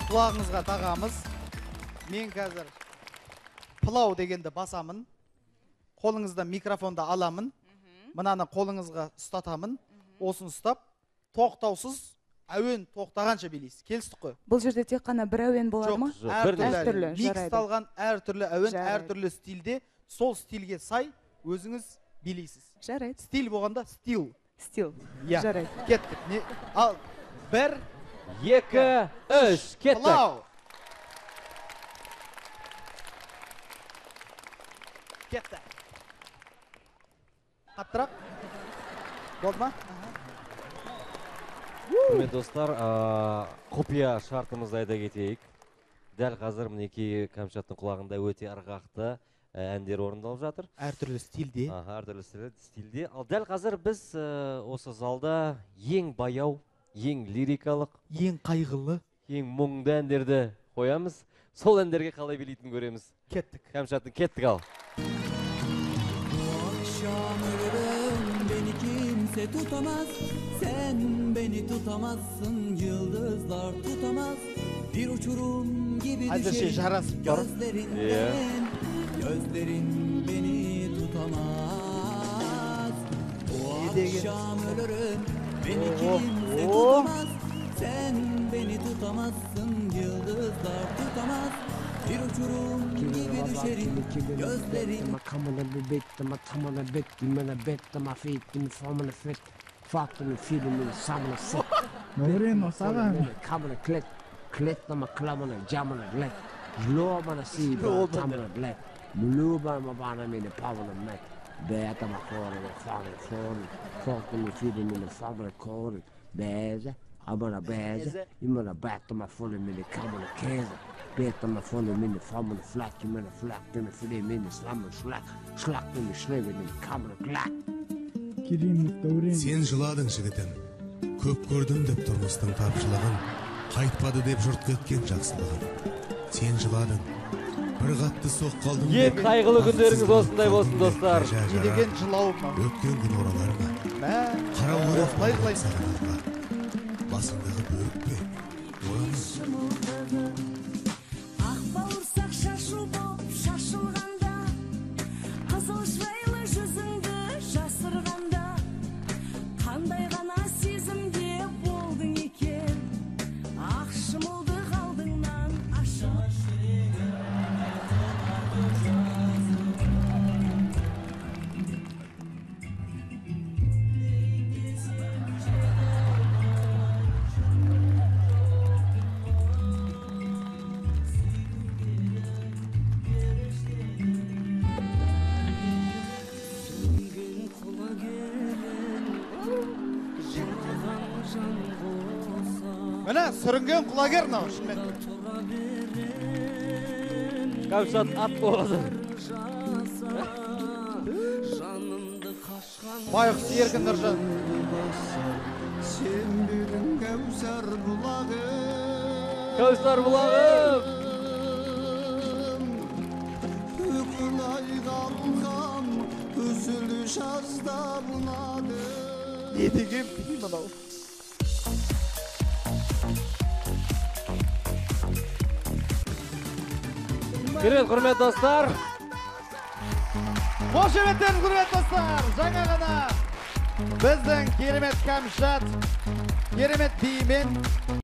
Құлағыңызға тағамыз. Мен қазір пылау дегенді басамын. Қолыңызда микрофонды аламын. Мынаны қолыңызға ұстатамын. Осын ұстап, тоқтаусыз әуен тоқтағанша билейсіз. Келістік қой? Бұл жерде тек қана бір әуен болады ма? Әртүрлі. Миксталған әртүрлі әуен, әртүрлі стильде, сол стильге сай өзіңіз билейсіз. Жарайды. Стиль болғанда стил. Стил. Жарайды. Кеттік. Ал, 1, 2, 3, кеттік. Пылау. Кетті. Қаттырақ. Болды ма? Құрметті достар, құпия шартымызды айта кетейік. Дәл қазір мінекей Кәмшаттың құлағында өте ырғақты әндер орындалып жатыр. Әртүрлі стильде. Әртүрлі стильде. Ал дәл қазір біз осы залда ең баяу, ең лирикалық, ең қайғылы, ең мұңды әндерді қоямыз. Сол әндерге қалай билейтін көреміз. Кеттік. Кәмшаттың кеттік ал. Beni kimse tutamaz, sen beni tutamazsın, yıldızlar tutamaz, bir uçurum gibi düşerim gözlerinden, gözlerin beni tutamaz. Bu akşam ölürüm, beni kimse tutamaz, sen beni tutamazsın, yıldızlar tutamaz. Bir uçurum gibi düşerim gözlerin. Kamına bir bektim, tamına bektim, bana bektim, affettim, formuna fit, faktını, filmini, samını sit. Moreno, salam. Kamına klet, kletlama, klamına, camına, let. Zlobana, siba, tamına, let. Mulubama, bana, meni, pavana, met. Beatama, korana, fana, faktını, filmini, famına, korana, beze. Amana beze, imana batama, fully, meni, kamına, keze. Betama fonu mini famını flak kimene flak demi fili mini slamın slak demi şleve mini kamını glak. Sen жыладың жігітім, көп көрдім деп тұрмыстың тапшылығын, қайтпады деп жұрт кеткен жақсылығын. Сен жыладың, бір қатты соқ қалдың. Ең қайғылы күндеріңіз осындай болсын достар. Не деген жылау ма? Өткен күн оралар ма? Қараулы қылай сағынарға. Басындағы бөрік пе? Міне, сүрінген құлагер нау, шынмен. Кәмшат ат болғады. Байқұс еркін Нұржан. Sen bir Kevser bulağım. Kevser bulağım. Ukulay kalkan, üzülüş azda bunadı. Ne degen bileyim anau. Керемет, құрметті достар. Қошеметтен құрметті достар. Жаңа ғана біздің керемет Кәмшат, керемет биімен